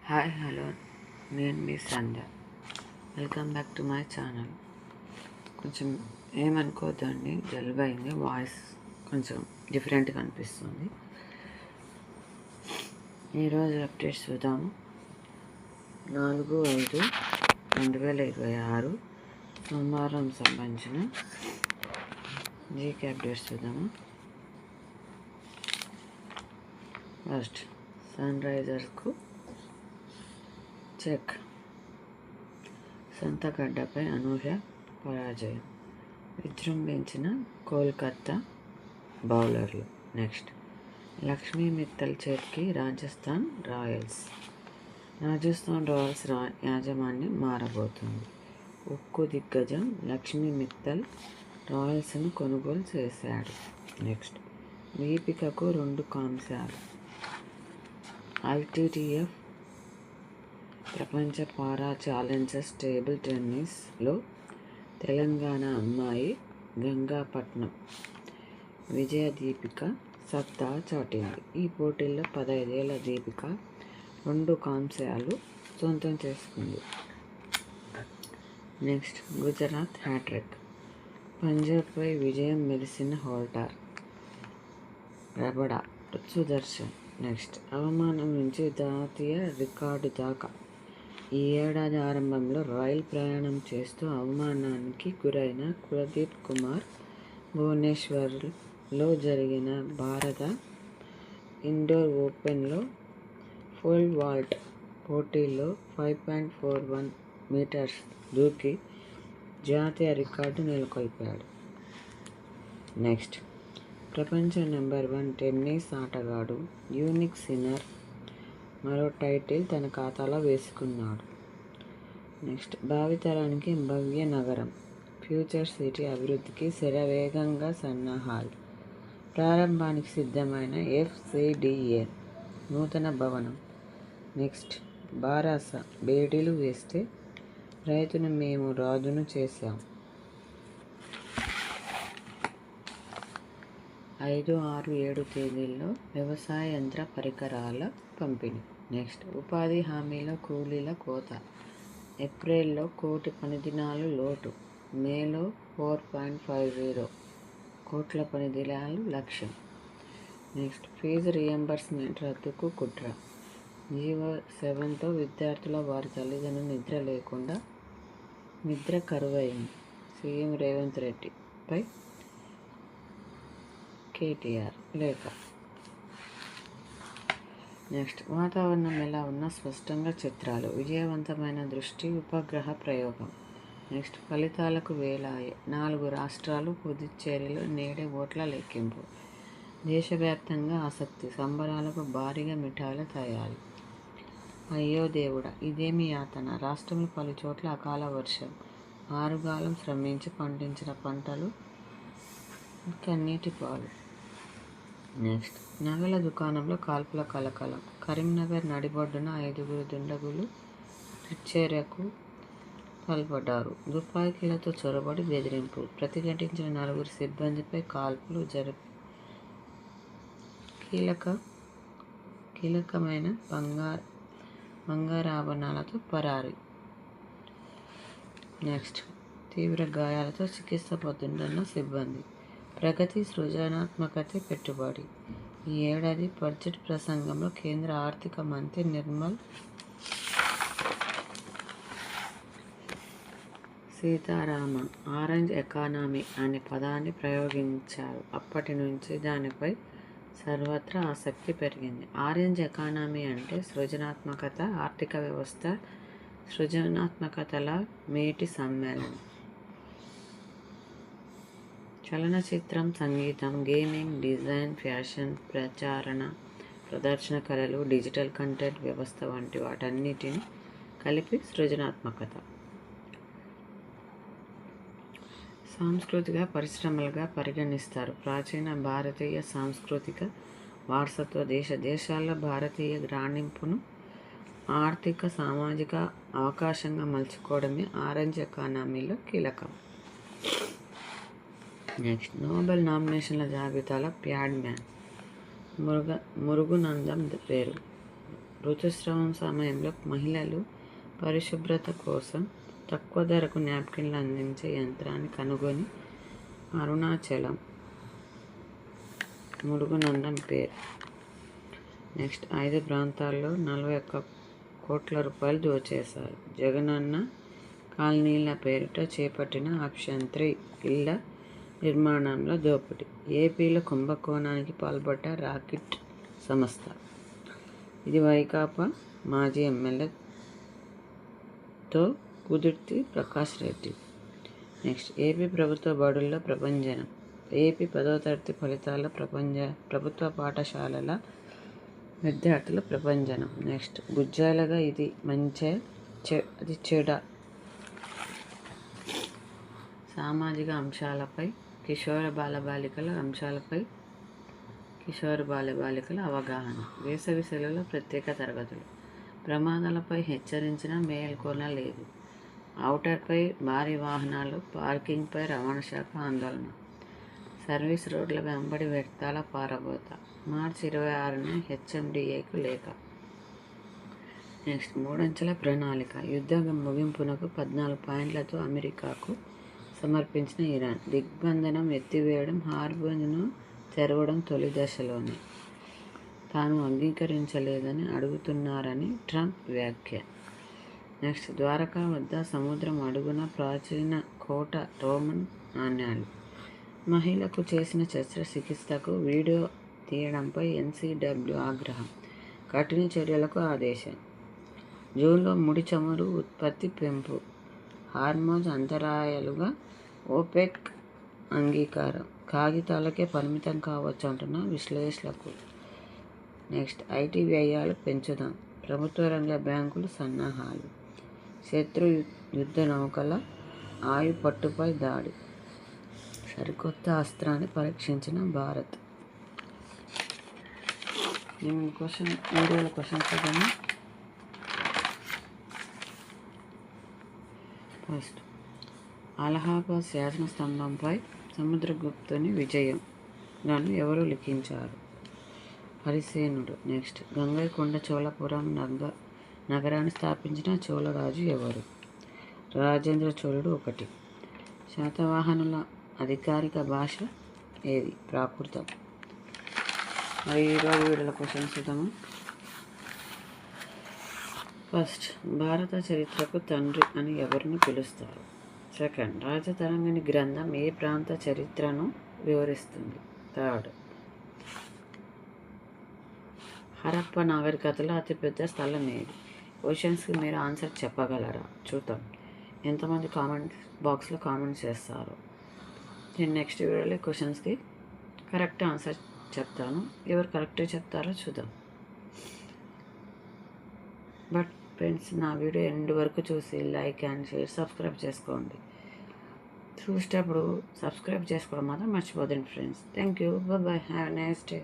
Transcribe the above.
Hi hello, నేను మీ Sandhya. Welcome back to my channel. కొంచెం ఏమనుకోవద్దండి, జలుబు అయింది, వాయిస్ కొంచెం డిఫరెంట్గా అనిపిస్తుంది. ఈరోజు అప్డేట్స్ చూద్దాము. 4/5/2026 సోమవారం సంబంధించిన జీకే అప్డేట్స్ చూద్దాము. ఫస్ట్ సన్ రైజర్స్కు చెక్. సంతగడ్డపై అనూహ్య పరాజయం. విజృంభించిన కోల్కతా బౌలర్లు. నెక్స్ట్ లక్ష్మీ మిత్తల్ చేతికి రాజస్థాన్ రాయల్స్ యాజమాన్యం మారబోతుంది. ఉక్కు దిగ్గజం లక్ష్మీ మిత్తల్ రాయల్స్ను కొనుగోలు చేశాడు. నెక్స్ట్ దీపికకు 2 కాంస్యాలు. ITTF ప్రపంచ పారా ఛాలెంజర్స్ టేబుల్ టెన్నిస్లో తెలంగాణ అమ్మాయి గంగాపట్నం విజయ దీపిక సత్తా చాటింది. ఈ పోటీల్లో 15 ఏళ్ల దీపిక 2 కాంస్యాలు సొంతం చేసుకుంది. Next Gujarat hat trick. పంజాబ్పై విజయం మెరిసిన హోల్డర్ రబడా సుదర్శన్. నెక్స్ట్ అవమానం నుంచి జాతీయ రికార్డు దాకా. ఈ ఏడాది ఆరంభంలో రైలు ప్రయాణం చేస్తూ అవమానానికి గురైన కులదీప్ కుమార్ భువనేశ్వర్లో జరిగిన భారత ఇండోర్ ఓపెన్లో పోల్ వాల్ట్ పోటీల్లో 5.41 మీటర్స్ దూకి జాతీయ రికార్డు నెలకొల్పాడు. నెక్స్ట్ ప్రపంచ నెంబర్ 1 టెన్నిస్ ఆటగాడు యూనిక్ సిన్నర్ మరో టైటిల్ తన ఖాతాలో వేసుకున్నాడు. నెక్స్ట్ భావితరానికి భవ్య నగరం. ఫ్యూచర్ సిటీ అభివృద్ధికి శరవేగంగా సన్నాహాలు. ప్రారంభానికి సిద్ధమైన FCDA నూతన భవనం. నెక్స్ట్ బారాస. బేడీలు వేస్తే రైతును మేము రాజును చేశాం. 5, 6, 7 తేదీల్లో వ్యవసాయ యంత్ర పరికరాల పంపిణీ. నెక్స్ట్ ఉపాధి హామీలో కూలీల కోత. ఏప్రిల్లో 1 కోటి పని దినాలు లోటు. మేలో 4.50 కోట్ల పని దినాలు లక్ష్యం. నెక్స్ట్ ఫీజు రియంబర్స్మెంట్ రద్దుకు కుట్ర. జీవో 7తో విద్యార్థుల వారి తల్లిదండ్రులు నిద్ర కరువైంది. సీఎం రేవంత్ రెడ్డిపై KTR లేఖ. నెక్స్ట్ వాతావరణం ఎలా ఉన్నా స్పష్టంగా చిత్రాలు. విజయవంతమైన దృష్టి ఉపగ్రహ ప్రయోగం. నెక్స్ట్ ఫలితాలకు వేలాయే. 4 రాష్ట్రాలు పుదుచ్చేరిలో నేడే ఓట్ల లెక్కింపు. దేశవ్యాప్తంగా ఆసక్తి. సంబరాలకు భారీగా మిఠాయిల తయారీ. అయ్యో దేవుడా, ఇదేమి యాతన. రాష్ట్రంలో పలు చోట్ల అకాల వర్షం. ఆరుగాలం శ్రమించి పండించిన పంటలు కన్నీటి పాలు. నెక్స్ట్ నగల దుకాణంలో కాల్పుల కలకలం. కరీంనగర్ నడిబొడ్డున 5 దుండగులు హత్యకు పాల్పడ్డారు. తుపాకీలతో చొరబడి బెదిరింపు. ప్రతిఘటించిన 4 సిబ్బందిపై కాల్పులు జరిపి కీలకమైన బంగారాభరణాలతో పరారి. నెక్స్ట్ తీవ్ర గాయాలతో చికిత్స పొందుతున్న సిబ్బంది. ప్రగతి, సృజనాత్మకతే పెట్టుబడి. ఈ ఏడాది బడ్జెట్ ప్రసంగంలో కేంద్ర ఆర్థిక మంత్రి నిర్మలా సీతారామన్ ఆరెంజ్ ఎకానమీ అనే పదాన్ని ప్రయోగించారు. అప్పటి నుంచి దానిపై సర్వత్రా ఆసక్తి పెరిగింది. ఆరెంజ్ ఎకానమీ అంటే సృజనాత్మకత, ఆర్థిక వ్యవస్థ సృజనాత్మకతల మేటి సమ్మేళనం. చలనచిత్రం, సంగీతం, గేమింగ్, డిజైన్, ఫ్యాషన్, ప్రదర్శన కళలు, డిజిటల్ కంటెంట్ వ్యవస్థ వంటి వాటన్నిటిని కలిపి సృజనాత్మకత. సాంస్కృతిక పరిశ్రమలుగా పరిగణిస్తారు. ప్రాచీన భారతీయ సాంస్కృతిక వారసత్వ దేశాల్లో భారతీయ రాణింపును ఆర్థిక, సామాజిక అవకాశంగా మలుచుకోవడమే ఆరెంజ్ ఎకానమీలో కీలకం. నెక్స్ట్ నోబెల్ నామినేషన్ల జాబితాలో ప్యాడ్ మ్యాన్ మురుగునందం పేరు. ఋతుస్రావం సమయంలో మహిళలు పరిశుభ్రత కోసం తక్కువ ధరకు నాప్కిన్లు అందించే యంత్రాన్ని కనుగొని అరుణాచలం మురుగునందన్ పేరు. నెక్స్ట్ 5 ప్రాంతాల్లో 41 కోట్ల రూపాయలు దోచేశారు. జగనన్న కాలనీల పేరిట చేపట్టిన ఆప్షన్ 3 ఇళ్ల నిర్మాణంలో దోపిడీ. ఏపీలో కుంభకోణానికి పాల్పడ్డ రాకెట్ సంస్థ. ఇది వైకాపా మాజీ ఎమ్మెల్యేతో కుదుర్తి ప్రకాష్ రెడ్డి. నెక్స్ట్ ఏపీ ప్రభుత్వ బడుల్లో ప్రభంజనం. ఏపీ 10వ తరగతి ఫలితాల ప్రభుత్వ పాఠశాలల విద్యార్థుల ప్రభంజనం. నెక్స్ట్ గుజ్జాలుగా ఇది మంచే అది చెడ. సామాజిక అంశాలపై కిషోర బాలబాలికల అవగాహన. వేసవి సెలవులో ప్రత్యేక తరగతులు. ప్రమాదాలపై హెచ్చరించిన మేల్కొన లేదు. ఔటర్పై భారీ వాహనాలు పార్కింగ్పై రవాణా శాఖ ఆందోళన. సర్వీస్ రోడ్ల వెంబడి వ్యర్థాల పారబోత. మార్చి 26న హెచ్ఎండిఏకు లేఖ. నెక్స్ట్ 3 అంచెల ప్రణాళిక. యుద్ధ ముగింపునకు 14 పాయింట్లతో అమెరికాకు సమర్పించిన ఇరాన్. దిగ్బంధనం ఎత్తివేయడం, హార్మోజ్ను తెరవడం తొలి దశలోనే. తాను అంగీకరించలేదని అడుగుతున్నారని ట్రంప్ వ్యాఖ్య. నెక్స్ట్ ద్వారకా వద్ద సముద్రం అడుగున ప్రాచీన కోట రోమన్ నాణ్యాలు. మహిళకు చేసిన శస్త్రచికిత్సకు వీడియో తీయడంపై ఎన్సీడబ్ల్యూ ఆగ్రహం. కఠిన చర్యలకు ఆదేశం. జూన్లో ముడి చమురు ఉత్పత్తి పెంపు. హార్మోజ్ అంతరాయాలుగా ఓపెక్ అంగీకారం. కాగితాలకే పరిమితం కావచ్చు అంటున్న విశ్లేషకులు. నెక్స్ట్ ఐటీ వ్యయాలు పెంచుదాం. ప్రభుత్వ రంగ బ్యాంకులు సన్నాహాలు. శత్రు యుద్ధ నౌకల ఆయుపట్టుపై దాడి. సరికొత్త అస్త్రాన్ని పరీక్షించిన భారత్. వీడియోల క్వశ్చన్స్ చూద్దాము. ఫస్ట్ అలహాబాద్ శాసన స్తంభంపై సముద్రగుప్తుని విజయం గాను ఎవరు లిఖించారు? హరిసేనుడు. నెక్స్ట్ గంగైకొండ చోళపురం నగరాన్ని స్థాపించిన చోళరాజు ఎవరు? రాజేంద్ర చోళుడు. 1. శాతవాహనుల అధికారిక భాష ఏది? ప్రాకృతం. మరి ఈరోజు వీడియోల క్వశ్చన్స్ చూద్దాము. ఫస్ట్ భారత చరిత్రకు తండ్రి అని ఎవరిని పిలుస్తారు? సెకండ్ రాజతరంగిణి గ్రంథం ఏ ప్రాంత చరిత్రను వివరిస్తుంది? థర్డ్ హరప్ప నాగరికతలో అతిపెద్ద స్థలం ఏది? క్వశ్చన్స్కి మీరు ఆన్సర్ చెప్పగలరా? చూద్దాం ఎంతమంది కామెంట్ బాక్స్లో కామెంట్ చేస్తారు. నేను నెక్స్ట్ వీడియోలో క్వశ్చన్స్కి కరెక్ట్ ఆన్సర్ చెప్తాను. ఎవరు కరెక్ట్గా చెప్తారో చూద్దాం. బట్ ఫ్రెండ్స్, నా వీడియో ఎండ్ వరకు చూసి లైక్ అండ్ షేర్ సబ్స్క్రైబ్ చేసుకోండి. చూసేటప్పుడు సబ్స్క్రైబ్ చేసుకోవడం మాత్రం మర్చిపోదండి friends. Thank you. Bye. Have a nice day.